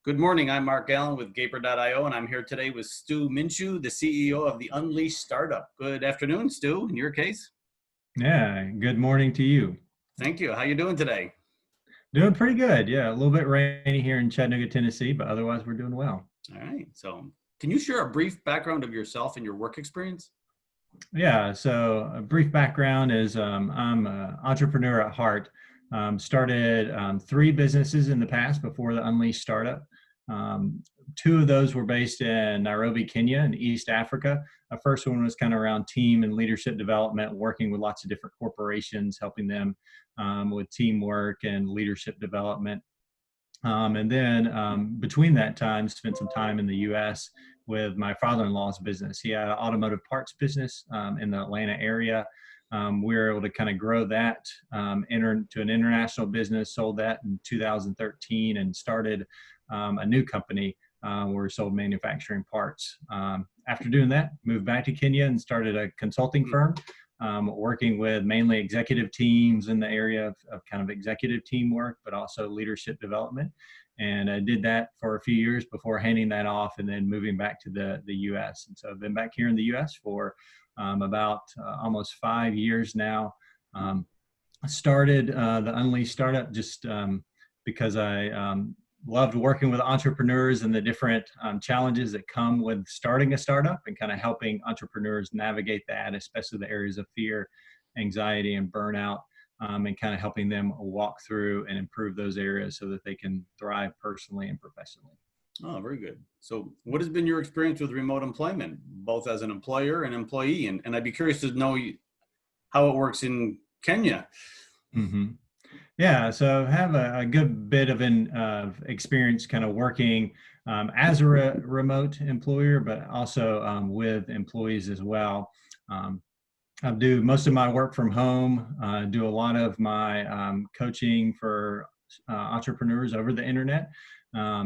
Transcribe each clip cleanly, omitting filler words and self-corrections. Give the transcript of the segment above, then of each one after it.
Good morning. I'm Mark Allen with Gaper.io, and I'm here today with Stu Minshew, the CEO of the Unleashed Startup. Good afternoon, Stu, in your case. Yeah, good morning to you. Thank you. How you doing today? Doing pretty good. Yeah, a little bit rainy here in Chattanooga, Tennessee, but otherwise we're doing well. All right. So can you share a brief background of yourself and your work experience? Yeah, so a brief background is I'm an entrepreneur at heart. Started three businesses in the past before the Unleashed startup. Two of those were based in Nairobi, Kenya, in East Africa. The first one was kind of around team and leadership development, working with lots of different corporations, helping them with teamwork and leadership development. And then between that time, spent some time in the U.S. with my father-in-law's business. He had an automotive parts business in the Atlanta area. We were able to kind of grow that to an international business, sold that in 2013 and started a new company where we sold manufacturing parts. After doing that, moved back to Kenya and started a consulting firm. Working with mainly executive teams in the area of kind of executive teamwork, but also leadership development. And I did that for a few years before handing that off and then moving back to the US. And so I've been back here in the US for about almost 5 years now. I started the Unleashed startup just because I loved working with entrepreneurs and the different challenges that come with starting a startup and kind of helping entrepreneurs navigate that, especially the areas of fear, anxiety, and burnout, and kind of helping them walk through and improve those areas so that they can thrive personally and professionally. Oh, very good. So what has been your experience with remote employment, both as an employer and employee? And I'd be curious to know how it works in Kenya. Mm-hmm. Yeah, so I have a good bit of experience kind of working as a remote employer, but also with employees as well. I do most of my work from home, do a lot of my coaching for entrepreneurs over the internet.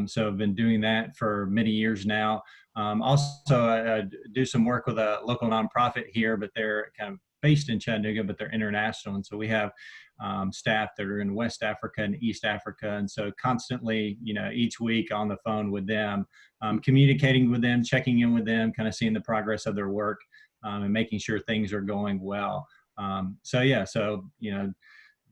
So I've been doing that for many years now. Also, I do some work with a local nonprofit here, but they're kind of based in Chattanooga, but they're international. And so we have staff that are in West Africa and East Africa. And so constantly, each week on the phone with them, communicating with them, checking in with them, kind of seeing the progress of their work and making sure things are going well.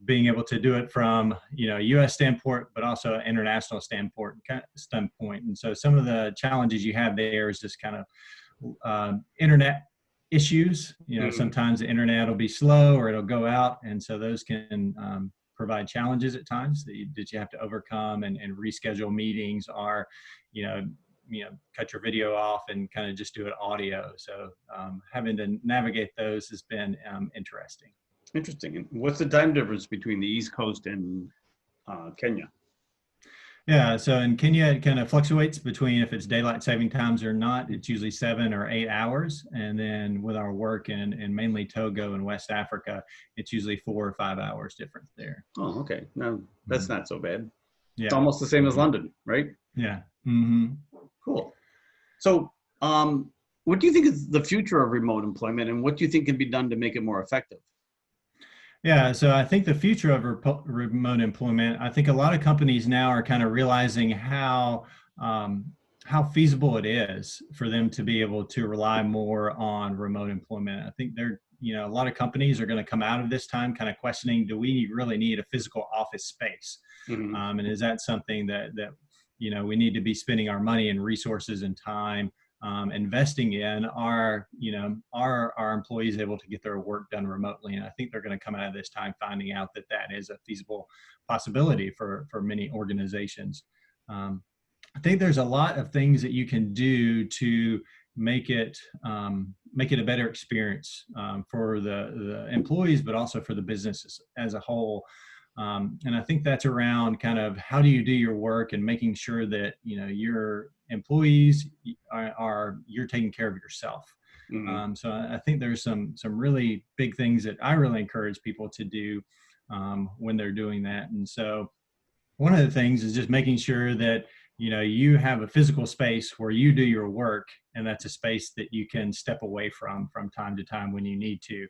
Being able to do it from U.S. standpoint, but also an international standpoint. And so some of the challenges you have there is just kind of internet issues. Sometimes the internet will be slow or it'll go out, and so those can provide challenges at times that you have to overcome and reschedule meetings, or cut your video off and kind of just do it audio. So having to navigate those has been interesting. Interesting. And what's the time difference between the East Coast and Kenya? Yeah, so in Kenya, it kind of fluctuates between if it's daylight saving times or not. It's usually 7 or 8 hours. And then with our work in mainly Togo and West Africa, it's usually 4 or 5 hours difference there. Oh, okay. No, that's not so bad. Yeah. It's almost the same as London, right? Yeah. Mm-hmm. Cool. So what do you think is the future of remote employment, and what do you think can be done to make it more effective? Yeah, so I think the future of remote employment, I think a lot of companies now are kind of realizing how feasible it is for them to be able to rely more on remote employment. I think a lot of companies are going to come out of this time kind of questioning, do we really need a physical office space? Mm-hmm. And is that something that we need to be spending our money and resources and time investing in? Our employees able to get their work done remotely? And I think they're going to come out of this time finding out that is a feasible possibility for many organizations. I think there's a lot of things that you can do to make it a better experience for the employees, but also for the businesses as a whole. And I think that's around kind of how do you do your work and making sure that your employees you're taking care of yourself. Mm-hmm. So I think there's some really big things that I really encourage people to do when they're doing that. And so one of the things is just making sure that you have a physical space where you do your work, and that's a space that you can step away from time to time when you need to.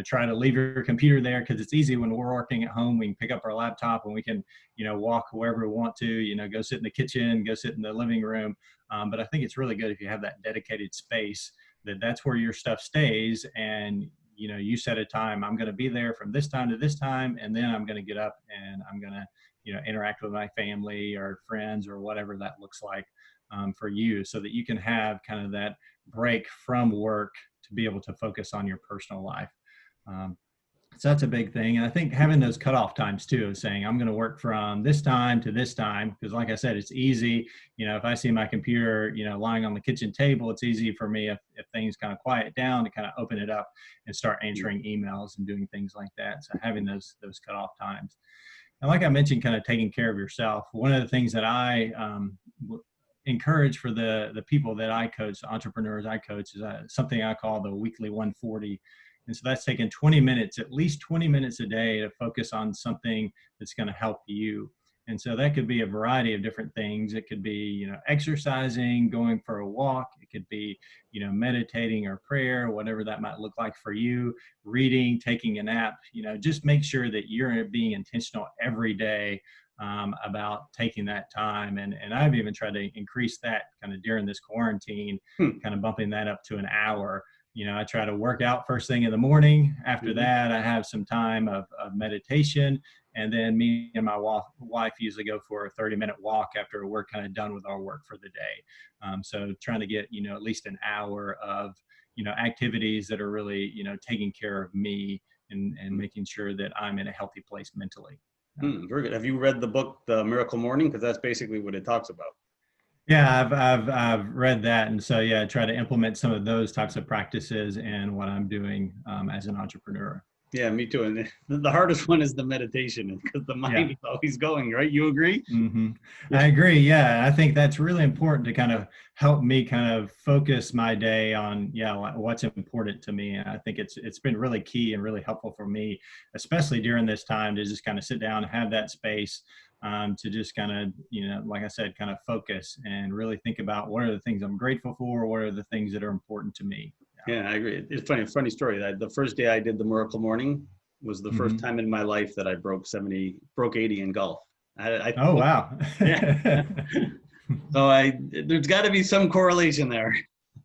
Try to leave your computer there, because it's easy when we're working at home. We can pick up our laptop and we can, walk wherever we want to, go sit in the kitchen, go sit in the living room. But I think it's really good if you have that dedicated space, that's where your stuff stays. And you set a time. I'm going to be there from this time to this time, and then I'm going to get up and I'm going to interact with my family or friends or whatever that looks like for you, so that you can have kind of that break from work to be able to focus on your personal life. So that's a big thing. And I think having those cutoff times too, saying I'm going to work from this time to this time, because like I said, it's easy. If I see my computer, lying on the kitchen table, it's easy for me, if things kind of quiet down, to kind of open it up and start answering emails and doing things like that. So having those cutoff times. And like I mentioned, kind of taking care of yourself. One of the things that I encourage for the people that I coach, the entrepreneurs I coach, is something I call the weekly 140. And so that's taking 20 minutes, at least 20 minutes a day, to focus on something that's going to help you. And so that could be a variety of different things. It could be, exercising, going for a walk. It could be, meditating or prayer, whatever that might look like for you, reading, taking a nap. Just make sure that you're being intentional every day about taking that time. And I've even tried to increase that kind of during this quarantine, kind of bumping that up to an hour. I try to work out first thing in the morning. After that, I have some time of meditation. And then me and my wife usually go for a 30-minute walk after we're kind of done with our work for the day. So trying to get, at least an hour of, activities that are really, taking care of me and making sure that I'm in a healthy place mentally. Very good. Have you read the book, The Miracle Morning? Because that's basically what it talks about. Yeah, I've read that. And so, yeah, I try to implement some of those types of practices in what I'm doing as an entrepreneur. Yeah, me too. And the hardest one is the meditation, because the mind is always going, right? You agree? Mm-hmm. I agree. Yeah. I think that's really important to kind of help me kind of focus my day on, what's important to me. And I think it's been really key and really helpful for me, especially during this time, to just kind of sit down and have that space to just kind of, like I said, kind of focus and really think about what are the things I'm grateful for, what are the things that are important to me. Yeah, I agree. It's funny story. The first day I did the Miracle Morning was the first time in my life that I broke 80 in golf. Oh, wow. Yeah. So there's got to be some correlation there.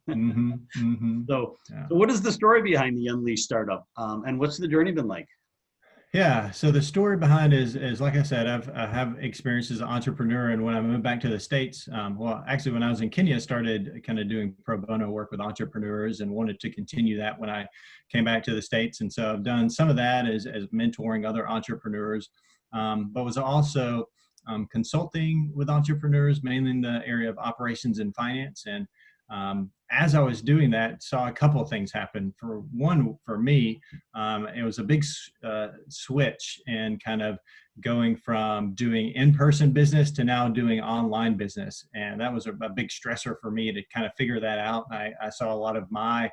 So what is the story behind the Unleashed startup? And what's the journey been like? Yeah. So the story behind is like I said, I have experience as an entrepreneur. And when I moved back to the States, actually, when I was in Kenya, I started kind of doing pro bono work with entrepreneurs and wanted to continue that when I came back to the States. And so I've done some of that as mentoring other entrepreneurs, but was also consulting with entrepreneurs, mainly in the area of operations and finance. And as I was doing that, saw a couple of things happen. For me, it was a big switch in kind of going from doing in-person business to now doing online business. And that was a big stressor for me to kind of figure that out. I saw a lot of my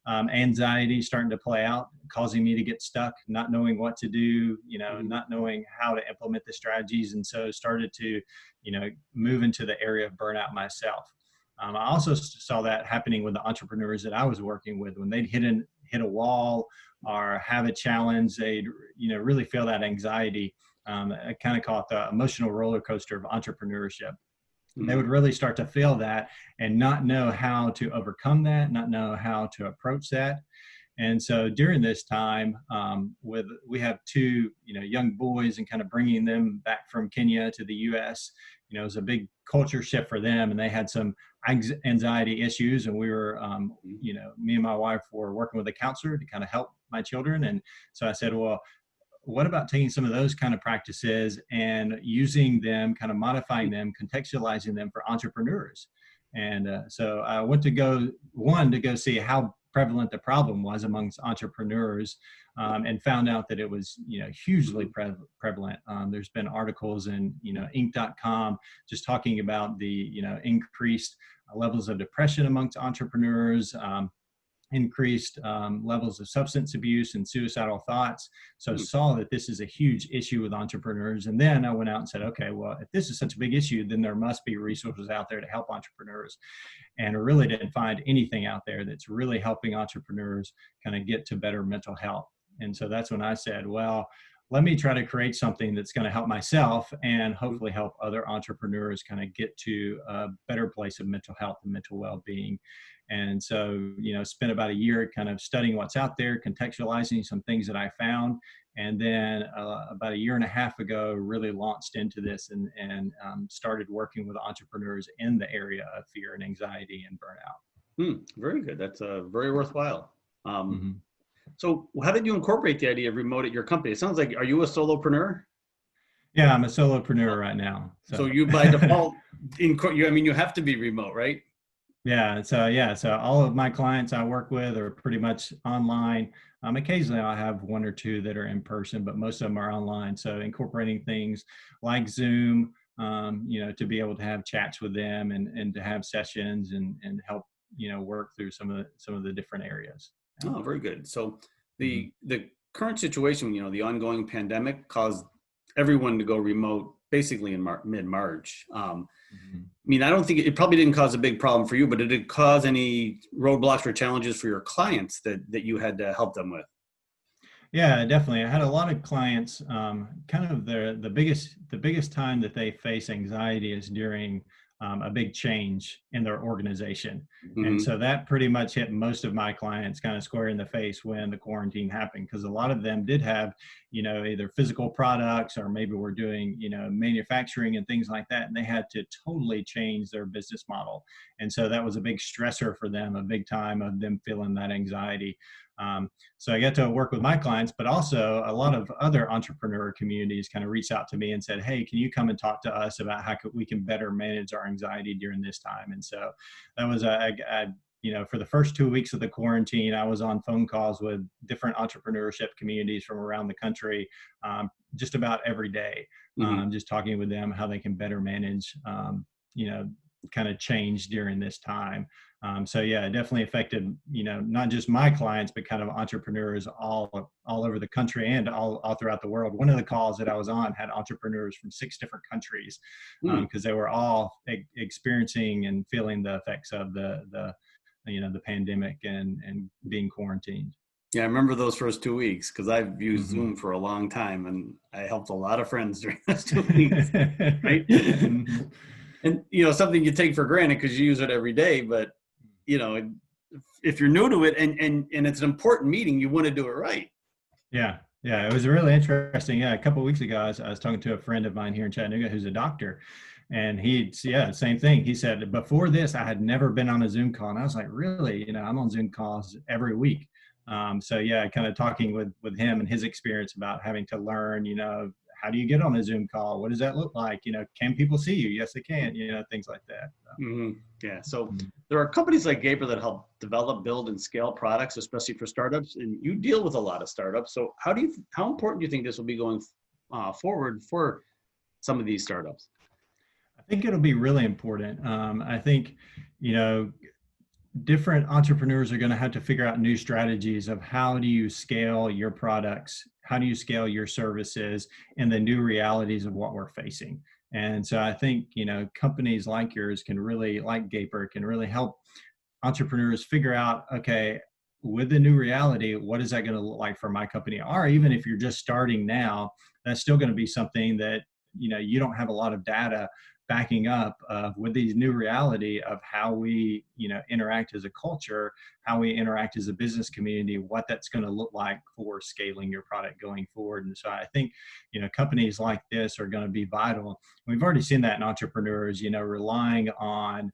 anxiety starting to play out, causing me to get stuck, not knowing what to do, not knowing how to implement the strategies. And so started to, move into the area of burnout myself. I also saw that happening with the entrepreneurs that I was working with. When they'd hit a wall or have a challenge, they'd really feel that anxiety. I kind of call it the emotional roller coaster of entrepreneurship. They would really start to feel that and not know how to overcome that, not know how to approach that. And so during this time, we have two, young boys, and kind of bringing them back from Kenya to the U.S., it was a big culture shift for them, and they had some anxiety issues. And we were, me and my wife were working with a counselor to kind of help my children. And so I said, well, what about taking some of those kind of practices and using them, kind of modifying them, contextualizing them for entrepreneurs? And so I went to go see how prevalent the problem was amongst entrepreneurs, and found out that it was, hugely prevalent. There's been articles in, Inc.com just talking about the, increased levels of depression amongst entrepreneurs, increased levels of substance abuse and suicidal thoughts. So saw that this is a huge issue with entrepreneurs. And then I went out and said, okay, well, if this is such a big issue, then there must be resources out there to help entrepreneurs. And I really didn't find anything out there that's really helping entrepreneurs kind of get to better mental health. And so that's when I said, well, let me try to create something that's going to help myself and hopefully help other entrepreneurs kind of get to a better place of mental health and mental well-being. And so, spent about a year kind of studying what's out there, contextualizing some things that I found. And then about a year and a half ago, really launched into this and started working with entrepreneurs in the area of fear and anxiety and burnout. Very good. That's very worthwhile. So how did you incorporate the idea of remote at your company? It sounds like, are you a solopreneur? Yeah, I'm a solopreneur right now. So you by default, you have to be remote, right? Yeah. So all of my clients I work with are pretty much online. Occasionally I have one or two that are in person, but most of them are online. So incorporating things like Zoom, to be able to have chats with them and to have sessions and help, work through some of the different areas. Oh, very good. So the current situation, the ongoing pandemic caused everyone to go remote basically in mid-March. I don't think it probably didn't cause a big problem for you, but did it cause any roadblocks or challenges for your clients that you had to help them with? Yeah, definitely. I had a lot of clients, kind of the biggest time that they face anxiety is during a big change in their organization. And so that pretty much hit most of my clients kind of square in the face when the quarantine happened, because a lot of them did have, either physical products or maybe we're doing, manufacturing and things like that. And they had to totally change their business model. And so that was a big stressor for them, a big time of them feeling that anxiety. So I got to work with my clients, but also a lot of other entrepreneur communities kind of reached out to me and said, hey, can you come and talk to us about how we can better manage our anxiety during this time? And so that was, for the first 2 weeks of the quarantine, I was on phone calls with different entrepreneurship communities from around the country, just about every day, just talking with them how they can better manage, kind of change during this time. So yeah, it definitely affected, not just my clients, but kind of entrepreneurs all over the country and all throughout the world. One of the calls that I was on had entrepreneurs from 6 different countries, because they were all experiencing and feeling the effects of the pandemic and being quarantined. Yeah, I remember those first 2 weeks because I've used Zoom for a long time and I helped a lot of friends during those 2 weeks, right? And, something you take for granted because you use it every day, but, if you're new to it and it's an important meeting, you want to do it right. Yeah. It was really interesting. Yeah. A couple of weeks ago, I was talking to a friend of mine here in Chattanooga who's a doctor, and same thing. He said, before this, I had never been on a Zoom call. And I was like, really? I'm on Zoom calls every week. So yeah, kind of talking with him and his experience about having to learn, how do you get on a Zoom call? What does that look like? Can people see you? Yes, they can, things like that. Yeah. So there are companies like Gaper that help develop, build, and scale products, especially for startups. And you deal with a lot of startups. So how important do you think this will be going forward for some of these startups? I think it'll be really important. I think, different entrepreneurs are going to have to figure out new strategies of how do you scale your products, how do you scale your services in the new realities of what we're facing. And so I think, companies like yours like Gaper, can really help entrepreneurs figure out, okay, with the new reality, what is that going to look like for my company? Or even if you're just starting now, that's still going to be something that, you don't have a lot of data backing up with these new reality of how we, interact as a culture, how we interact as a business community, what that's going to look like for scaling your product going forward. And so I think, companies like this are going to be vital. We've already seen that in entrepreneurs, relying on,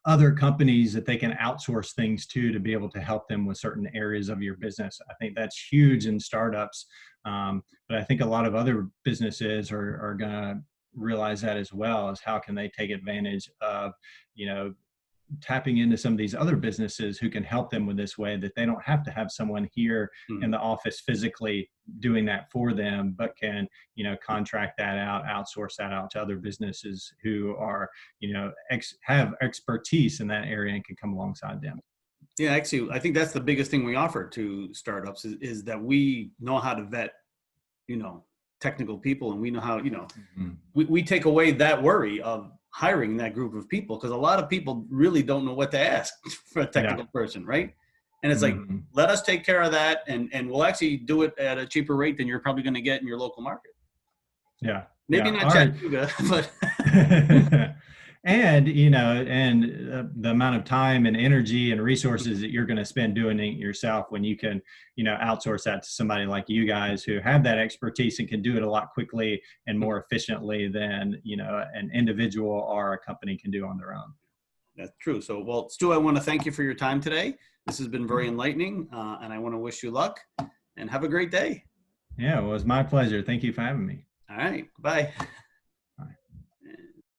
other companies that they can outsource things to be able to help them with certain areas of your business. I think that's huge in startups. But I think a lot of other businesses are going to realize that as well, as how can they take advantage of, tapping into some of these other businesses who can help them with this way, that they don't have to have someone here in the office physically doing that for them, but can, contract that out, outsource that out to other businesses who are, have expertise in that area and can come alongside them. Yeah, actually, I think that's the biggest thing we offer to startups is that we know how to vet, technical people, and we know how, Mhm. we take away that worry of hiring that group of people, because a lot of people really don't know what to ask for a Yeah. technical person, right? And it's like, Mhm. let us take care of that, and we'll actually do it at a cheaper rate than you're probably going to get in your local market. Yeah. Maybe Yeah. not All right. Chattanooga, but And the amount of time and energy and resources that you're going to spend doing it yourself, when you can outsource that to somebody like you guys who have that expertise and can do it a lot quickly and more efficiently than an individual or a company can do on their own. that's true. So, well, Stu, I want to thank you for your time today. This has been very enlightening, and I want to wish you luck and have a great day. Yeah, well, it was my pleasure. Thank you for having me. All right, bye.